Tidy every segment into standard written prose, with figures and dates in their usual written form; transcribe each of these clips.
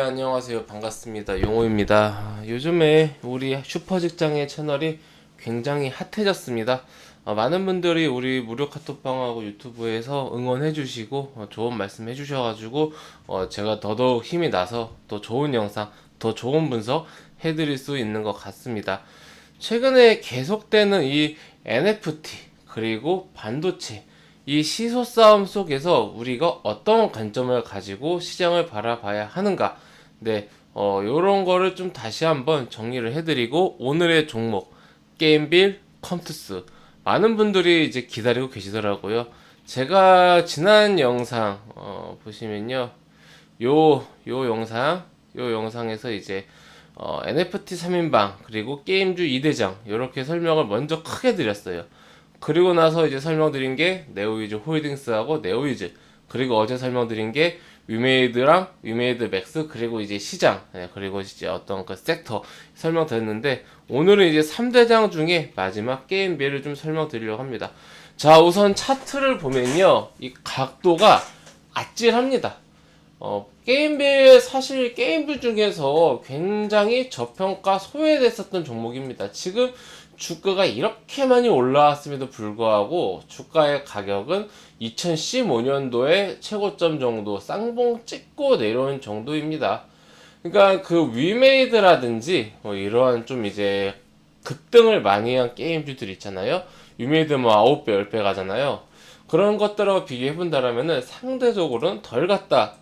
안녕하세요. 반갑습니다. 용호입니다. 요즘에 우리 슈퍼직장의 채널이 굉장히 핫해졌습니다. 많은 분들이 우리 무료 카톡방하고 유튜브에서 응원해주시고 좋은 말씀 해주셔가지고 제가 더더욱 힘이 나서 더 좋은 영상, 더 좋은 분석 해드릴 수 있는 것 같습니다. 최근에 계속되는 이 NFT 그리고 반도체 이 시소 싸움 속에서 우리가 어떤 관점을 가지고 시장을 바라봐야 하는가? 네, 요런 거를 좀 다시 한번 정리를 해드리고, 오늘의 종목, 게임빌 컴투스. 많은 분들이 이제 기다리고 계시더라고요. 제가 지난 영상, 보시면요. 요 영상에서 이제, NFT 3인방, 그리고 게임주 2대장, 요렇게 설명을 먼저 크게 드렸어요. 그리고 나서 이제 설명드린 게 네오위즈 홀딩스하고 네오위즈, 그리고 어제 설명드린 게 위메이드랑 위메이드 맥스, 그리고 이제 시장, 그리고 이제 어떤 그 섹터 설명드렸는데, 오늘은 이제 3대장 중에 마지막 게임비를 좀 설명드리려고 합니다. 자, 우선 차트를 보면요, 이 각도가 아찔합니다. 게임빌, 사실 게임빌 중에서 굉장히 저평가 소외됐었던 종목입니다. 지금 주가가 이렇게 많이 올라왔음에도 불구하고 주가의 가격은 2015년도에 최고점 정도 쌍봉 찍고 내려온 정도입니다. 그러니까 그 위메이드라든지 이러한 좀 이제 급등을 많이 한 게임주들 있잖아요. 위메이드 뭐 9배, 10배 가잖아요. 그런 것들하고 비교해 본다면은 상대적으로는 덜 갔다,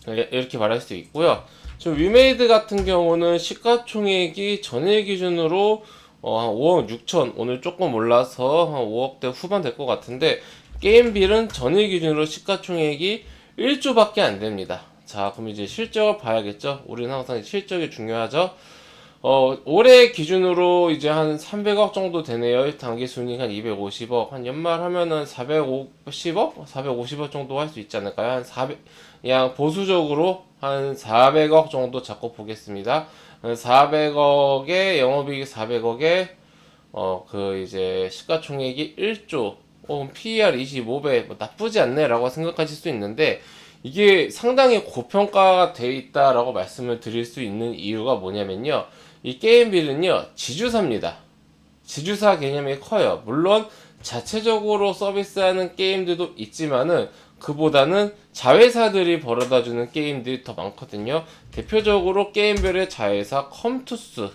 이렇게 말할 수 있고요. 좀 위메이드 같은 경우는 시가총액이 전일 기준으로 한 5억 6천, 오늘 조금 올라서 한 5억대 후반 될 것 같은데, 게임빌은 전일 기준으로 시가총액이 1조밖에 안 됩니다. 자, 그럼 이제 실적을 봐야겠죠. 우리는 항상 실적이 중요하죠. 올해 기준으로 이제 한 300억 정도 되네요. 당기 순이익 한 250억, 한 연말 하면은 450억? 450억 정도 할 수 있지 않을까요? 한 400, 그냥 보수적으로 한 400억 정도 잡고 보겠습니다. 400억에 영업이익 400억에 그 이제 시가총액이 1조, PER 25배, 뭐 나쁘지 않네라고 생각하실 수 있는데, 이게 상당히 고평가가 돼 있다라고 말씀을 드릴 수 있는 이유가 뭐냐면요, 이 게임빌은요 지주사입니다. 지주사 개념이 커요. 물론 자체적으로 서비스하는 게임들도 있지만은 그보다는 자회사들이 벌어다주는 게임들이 더 많거든요. 대표적으로 게임별의 자회사 컴투스,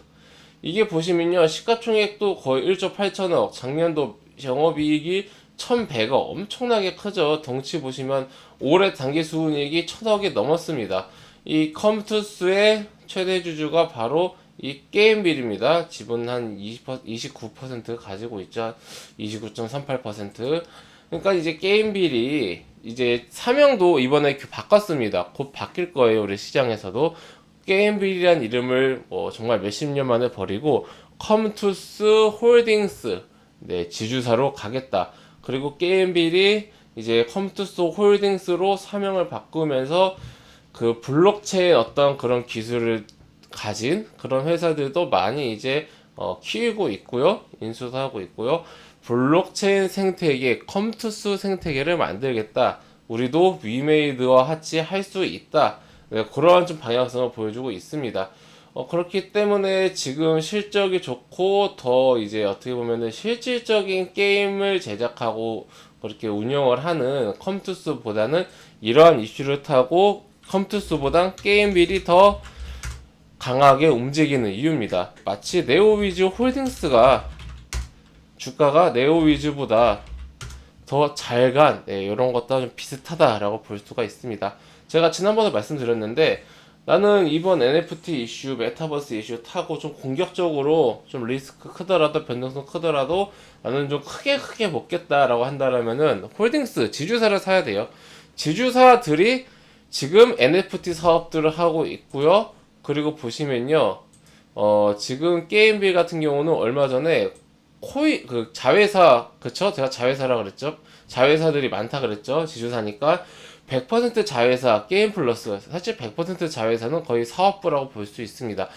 이게 보시면요 시가총액도 거의 1조 8천억, 작년도 영업이익이 1100억, 엄청나게 크죠. 덩치 보시면 올해 당기순이익이 1000억이 넘었습니다. 이 컴투스의 최대 주주가 바로 이 게임빌입니다. 지분 한 29% 가지고 있죠. 29.38%. 그러니까 이제 게임빌이 이제 사명도 이번에 바꿨습니다. 곧 바뀔 거예요. 우리 시장에서도. 게임빌이란 이름을 정말 몇십 년 만에 버리고 컴투스 홀딩스, 네, 지주사로 가겠다. 그리고 게임빌이 이제 컴투스 홀딩스로 사명을 바꾸면서 그 블록체인 어떤 그런 기술을 가진 그런 회사들도 많이 이제 키우고 있고요. 인수도 하고 있고요. 블록체인 생태계, 컴투스 생태계를 만들겠다. 우리도 위메이드와 같이 할 수 있다. 네, 그러한 좀 방향성을 보여주고 있습니다. 그렇기 때문에 지금 실적이 좋고 더 이제 어떻게 보면은 실질적인 게임을 제작하고 그렇게 운영을 하는 컴투스보다는 이러한 이슈를 타고 컴투스보단 게임빌이 더 강하게 움직이는 이유입니다. 마치 네오위즈 홀딩스가 주가가 네오위즈보다 더 잘간, 이런 것도 좀 비슷하다라고 볼 수가 있습니다. 제가 지난번에 말씀드렸는데, 나는 이번 NFT 이슈, 메타버스 이슈 타고 좀 공격적으로 좀 리스크 크더라도 변동성 크더라도 나는 좀 크게 먹겠다라고 한다면은 홀딩스 지주사를 사야 돼요. 지주사들이 지금 NFT 사업들을 하고 있고요. 그리고 보시면요, 지금 게임빌 같은 경우는 얼마 전에 그 자회사, 그쵸? 제가 자회사라 그랬죠? 자회사들이 많다 그랬죠? 지주사니까 100% 자회사 게임 플러스, 사실 100% 자회사는 거의 사업부라고 볼 수 있습니다.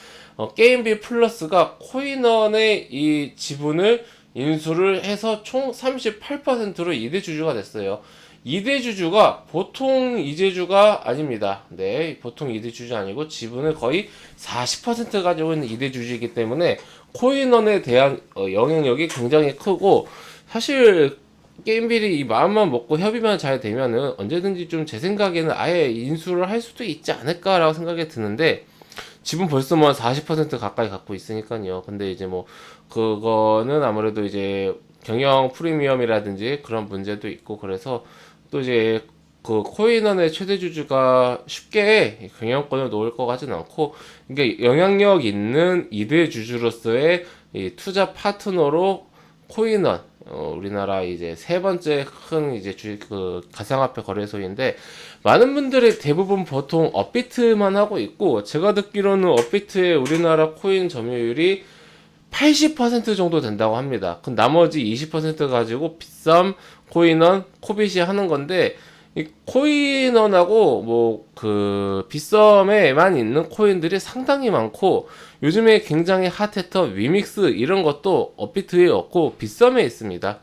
게임빌 플러스가 코인원의 이 지분을 인수를 해서 총 38%로 2대 주주가 됐어요. 이대주주가 보통 이대주가 아닙니다. 네, 보통 이대주주 아니고 지분을 거의 40% 가지고 있는 이대주주이기 때문에 코인원에 대한 영향력이 굉장히 크고, 사실 게임빌이 이 마음만 먹고 협의만 잘 되면은 언제든지 좀 제 생각에는 아예 인수를 할 수도 있지 않을까라고 생각이 드는데, 지분 벌써 뭐 40% 가까이 갖고 있으니까요. 근데 이제 뭐 그거는 아무래도 이제 경영 프리미엄이라든지 그런 문제도 있고, 그래서 또 이제 그 코인원의 최대 주주가 쉽게 경영권을 놓을 것 같진 않고, 그러니까 영향력 있는 2대 주주로서의 이 투자 파트너로 코인원, 우리나라 이제 세 번째 큰 이제 그 가상화폐 거래소인데, 많은 분들이 대부분 보통 업비트만 하고 있고, 제가 듣기로는 업비트의 우리나라 코인 점유율이 80% 정도 된다고 합니다. 그 나머지 20% 가지고 빗썸, 코인원, 코빗이 하는 건데, 이 코인원하고 뭐 그 빗썸에만 있는 코인들이 상당히 많고, 요즘에 굉장히 핫했던 위믹스 이런 것도 업비트에 없고 빗썸에 있습니다.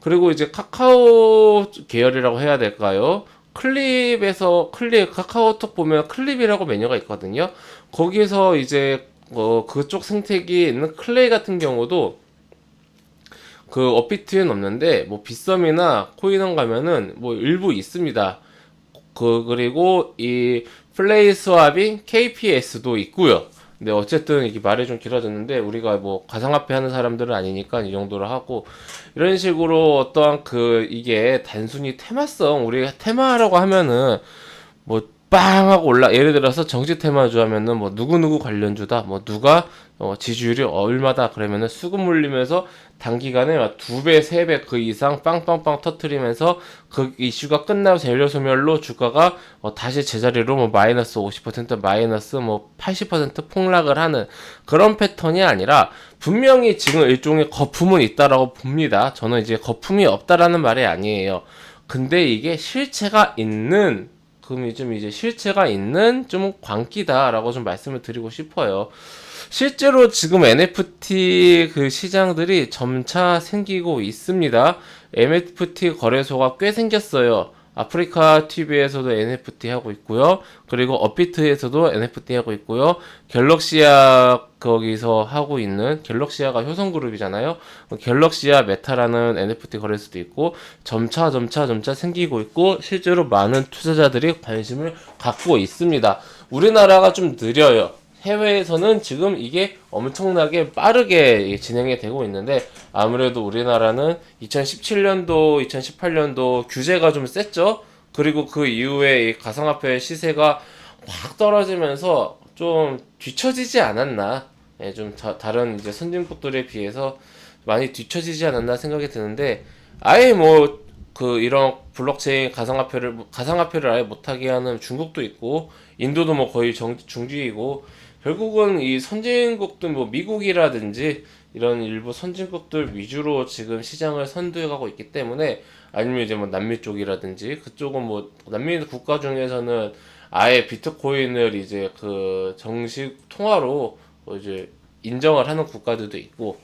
그리고 이제 카카오 계열이라고 해야 될까요? 카카오톡 보면 클립이라고 메뉴가 있거든요. 거기에서 이제 그쪽 생태계에 있는 클레이 같은 경우도 그 업비트에는 없는데, 뭐 빗썸이나 코인원 가면은 뭐 일부 있습니다. 그리고 이 플레이 스왑인 KPS도 있고요. 근데 어쨌든 이게 말이 좀 길어졌는데, 우리가 뭐 가상화폐 하는 사람들은 아니니까 이 정도로 하고, 이런 식으로 어떠한 그 이게 단순히 테마성, 우리가 테마라고 하면은 뭐 빵 하고 예를 들어서 정치 테마주 하면은 뭐 누구누구 관련주다, 뭐 누가 지지율이 얼마다 그러면은 수급 물리면서 단기간에 막 2배, 3배 그 이상 빵빵빵 터트리면서 그 이슈가 끝나고 재료 소멸로 주가가 다시 제자리로 뭐 마이너스 50% 마이너스 뭐 80% 폭락을 하는 그런 패턴이 아니라, 분명히 지금 일종의 거품은 있다라고 봅니다. 저는 이제 거품이 없다라는 말이 아니에요. 근데 이게 실체가 있는, 그럼 좀 이제 실체가 있는 좀 광기다라고 좀 말씀을 드리고 싶어요. 실제로 지금 NFT 그 시장들이 점차 생기고 있습니다. NFT 거래소가 꽤 생겼어요. 아프리카 TV에서도 NFT 하고 있고요. 그리고 업비트에서도 NFT 하고 있고요. 갤럭시아 거기서 하고 있는, 갤럭시아가 효성그룹이잖아요. 갤럭시아 메타라는 NFT 거래소도 있고, 점차 생기고 있고, 실제로 많은 투자자들이 관심을 갖고 있습니다. 우리나라가 좀 느려요. 해외에서는 지금 이게 엄청나게 빠르게 진행이 되고 있는데, 아무래도 우리나라는 2017년도, 2018년도 규제가 좀 셌죠. 그리고 그 이후에 이 가상화폐 시세가 확 떨어지면서 좀 뒤처지지 않았나. 예, 좀 다른 이제 선진국들에 비해서 많이 뒤처지지 않았나 생각이 드는데, 아예 뭐 그 이런 블록체인 가상화폐를 아예 못하게 하는 중국도 있고, 인도도 뭐 거의 중지이고, 결국은 이 선진국들, 뭐 미국이라든지 이런 일부 선진국들 위주로 지금 시장을 선도해가고 있기 때문에, 아니면 이제 뭐 남미 쪽이라든지 그쪽은 뭐 남미 국가 중에서는 아예 비트코인을 이제 그 정식 통화로 이제 인정을 하는 국가들도 있고.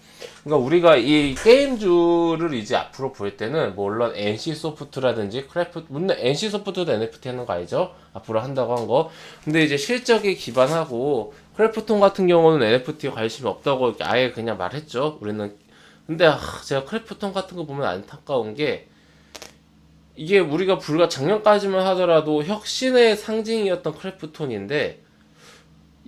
그러니까 우리가 이 게임주를 이제 앞으로 볼 때는, 뭐 물론 NC 소프트라든지 물론 NC 소프트도 NFT 하는 거 알죠? 앞으로 한다고 한 거. 근데 이제 실적에 기반하고, 크래프톤 같은 경우는 NFT 관심이 없다고 이렇게 아예 그냥 말했죠. 우리는. 근데 제가 크래프톤 같은 거 보면 안타까운 게, 이게 우리가 불과 작년까지만 하더라도 혁신의 상징이었던 크래프톤인데,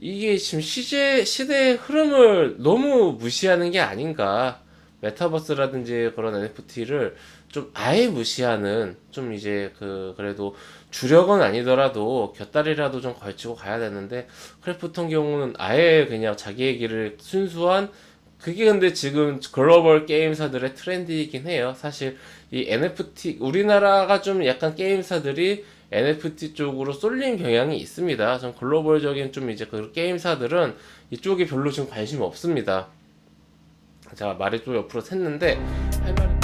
이게 지금 시대의 흐름을 너무 무시하는 게 아닌가. 메타버스라든지 그런 NFT를 좀 아예 무시하는, 좀 이제 그래도 주력은 아니더라도 곁다리라도 좀 걸치고 가야 되는데, 크래프톤 경우는 아예 그냥 자기의 길을 순수한, 그게 근데 지금 글로벌 게임사들의 트렌드이긴 해요. 사실 이 NFT, 우리나라가 좀 약간 게임사들이 NFT 쪽으로 쏠린 경향이 있습니다. 좀 글로벌적인 좀 이제 그 게임사들은 이쪽에 별로 지금 관심이 없습니다. 제가 말이 좀 옆으로 샜는데, 할 말은